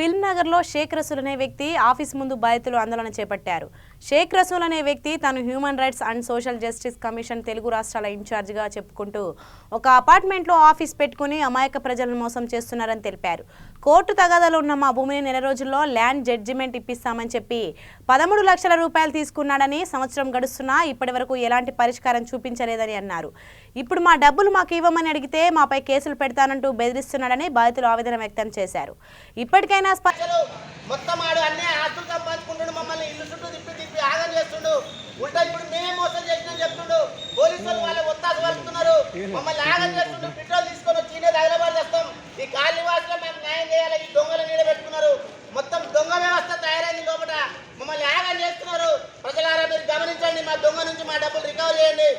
Film నగర్లో షేక్ రసూల్ అనే వ్యక్తి ఆఫీస్ ముందు బాధితులు ఆందోళన చేపట్టారు. షేక్ రసూల్ అనే వ్యక్తి తాను human rights and social justice commission Telugu రాష్ట్రాల ఇన్ఛార్జిగా చెప్పుకుంటూ ఒక అపార్ట్మెంట్లో ఆఫీస్ పెట్టుకుని అమాయక ప్రజలను మోసం చేస్తున్నారని తెలిపారు. కోర్టు తగాదాలో ఉన్న మా భూమిని నెల రోజుల్లో ల్యాండ్ జడ్జిమెంట్ ఇప్పిస్తామని చెప్పి 13 లక్షల రూపాయలు తీసుకున్నాడని, సంవత్సరం గడుస్తున్నా ఇప్పటి వరకు ఎలాంటి పరిష్కారం చూపించలేదని అన్నారు. ఇప్పుడు మా డబ్బులు మాకు ఇవ్వమని అడిగితే మాపై కేసులు పెడతానంటూ బెదిరిస్తున్నాడని బాధితులు ఆవేదన వ్యక్తం చేశారు. ఇప్పటికైనా మొత్తం ఆడు అన్నీ ఆస్తులు సంపాదించుకుంటుండు, మమ్మల్ని ఇల్లు చుట్టూ తిప్పి ఆగం చేస్తుండు. ఉల్టా ఇప్పుడు మేమే మోసం చేసినాం చెప్తుండు. పోలీసులు వాళ్ళ ఒత్తాసు పలుకుతున్నారు, మమ్మల్ని ఆగం చేస్తుండు. పెట్రోల్ తీసుకొని వచ్చి హైదరాబాద్ చేస్తాం. ఈ కాలనీ వాసులో మేము న్యాయం చేయాలి. ఈ దొంగలు నీడ పెట్టుకున్నారు. మొత్తం దొంగ వ్యవస్థ తయారైంది. లోపల మమ్మల్ని ఆగం చేస్తున్నారు. ప్రజలారా మీరు గమనించండి, మా దొంగ నుంచి మా డబ్బులు రికవర్ చేయండి.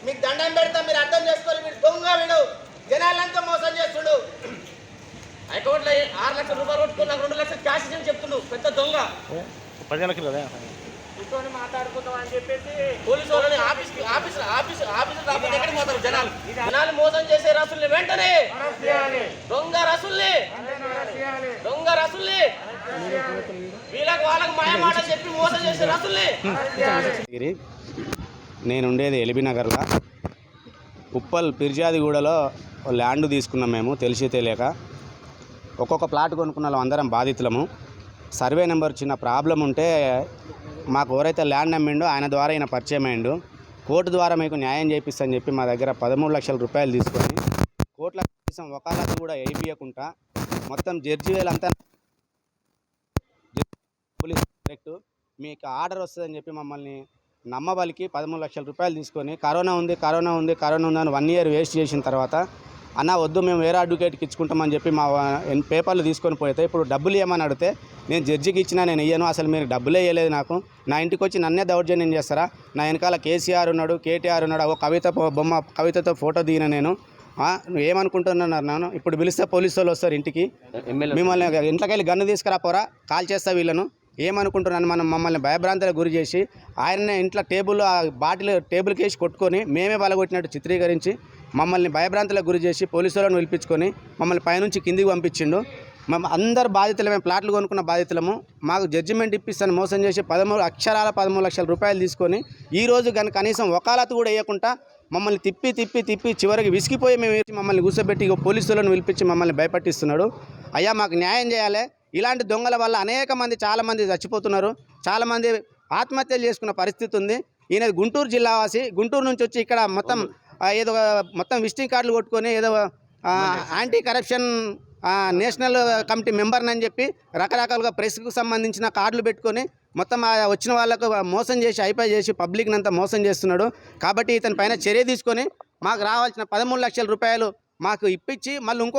మీకు దండం పెడతాం, మీరు అర్థం చేసుకోవాలి. మీరు దొంగ వీడు జనాలంతా మోసం చేస్తుండు. అకౌంట్లో 6 లక్షల రూపాయలు కొట్టుకుని నాకు 2 లక్షలు క్యాష్ ఇచ్చి చెప్తుండు. పెద్ద దొంగ. ప్రజలకి కూర్చొని మాట్లాడుకుందాం అని చెప్పేసి పోలీసు వాళ్ళని ఆఫీస్ రాకపోతే ఎక్కడికి పోతారు జనాలు మోసం చేసే రసూల్ని వెంటనే దొంగ రసూల్ని వాళ్ళకి మాయ మాట చెప్పి మోసం చేసే రసూల్ని. నేను ఉండేది ఎల్బీ నగర్లో. ఉప్పల్ పిర్జాదిగూడలో ల్యాండ్ తీసుకున్నాం మేము తెలిసి తెలియక. ఒక్కొక్క ప్లాట్ కొనుక్కున్న వాళ్ళం అందరం బాధితులము. సర్వే నెంబర్ చిన్న ప్రాబ్లం ఉంటే మాకు ఎవరైతే ల్యాండ్ అమ్మిండో ఆయన ద్వారా ఆయన పరిచయం అయ్యిండు. కోర్టు ద్వారా మీకు న్యాయం చేపిస్తని చెప్పి మా దగ్గర 13 లక్షల రూపాయలు తీసుకొని కోర్టుల కోసం వకాలత్ కూడా వేయకుండా మొత్తం జడ్జి వేలంతా పోలీస్ డైరెక్ట్ మీకు ఆర్డర్ వస్తుందని చెప్పి మమ్మల్ని నమ్మబలికి 13 లక్షల రూపాయలు తీసుకొని కరోనా ఉంది అని 1 ఇయర్ వేస్ట్ చేసిన తర్వాత అన్న వద్దు మేము వేరే అడ్వకేట్కి ఇచ్చుకుంటామని చెప్పి మా పేపర్లు తీసుకొని పోతే ఇప్పుడు డబ్బులు ఇవ్వమని అడిగితే నేను జడ్జికి ఇచ్చినా నేను ఇయ్యను, అసలు మీరు డబ్బులే ఇవ్వలేదు నాకు, నా ఇంటికి వచ్చి నన్నే దౌర్జన్యం చేస్తారా, నా వెనకాల కేసీఆర్ ఉన్నాడు, కేటీఆర్ ఉన్నాడు, ఓ కవితతో ఫోటో దిగిన నేను ఏమనుకుంటున్నారు నాను. ఇప్పుడు పిలిస్తే పోలీసు వాళ్ళు వస్తారు ఇంటికి, మిమ్మల్ని ఇంట్లోకి వెళ్ళి గన్ను తీసుకురా పోరా, కాల్ చేస్తా వీళ్ళను ఏమనుకుంటున్నాను. మమ్మల్ని భయభ్రాంతులకు గురి చేసి ఆయననే ఇంట్లో టేబుల్కి వేసి కొట్టుకొని మేమే బలగొట్టినట్టు చిత్రీకరించి మమ్మల్ని భయభ్రాంతులకు గురి చేసి పోలీసులను పిలిపించుకొని మమ్మల్ని పైనుంచి కిందికి పంపించిండు. అందరు బాధితులు, మేము ప్లాట్లు కొనుక్కున్న బాధితులము. మాకు జడ్జిమెంట్ ఇప్పిస్తాను మోసం చేసి 13 లక్షల రూపాయలు తీసుకొని ఈరోజు కానీ కనీసం వకాలత్ కూడా వేయకుండా మమ్మల్ని తిప్పి చివరికి విసిగిపోయి మేము మమ్మల్ని కూర్చోబెట్టి పోలీసులను పిలిపించి మమ్మల్ని భయపట్టిస్తున్నాడు. అయ్యా మాకు న్యాయం చేయాలి. ఇలాంటి దొంగల వల్ల చాలామంది చచ్చిపోతున్నారు, చాలామంది ఆత్మహత్యలు చేసుకున్న పరిస్థితి ఉంది. ఈయన గుంటూరు జిల్లావాసి, గుంటూరు నుంచి వచ్చి ఇక్కడ మొత్తం విజిటింగ్ కార్డులు కొట్టుకొని ఏదో యాంటీ కరప్షన్ నేషనల్ కమిటీ మెంబర్ని అని చెప్పి రకరకాలుగా ప్రెస్కు సంబంధించిన కార్డులు పెట్టుకొని మొత్తం వచ్చిన వాళ్ళకు మోసం చేసి అయిపోయి చేసి పబ్లిక్ని అంతా మోసం చేస్తున్నాడు. కాబట్టి ఇతని పైన చర్య తీసుకొని మాకు రావాల్సిన 13 లక్షల రూపాయలు మాకు ఇప్పించి మళ్ళీ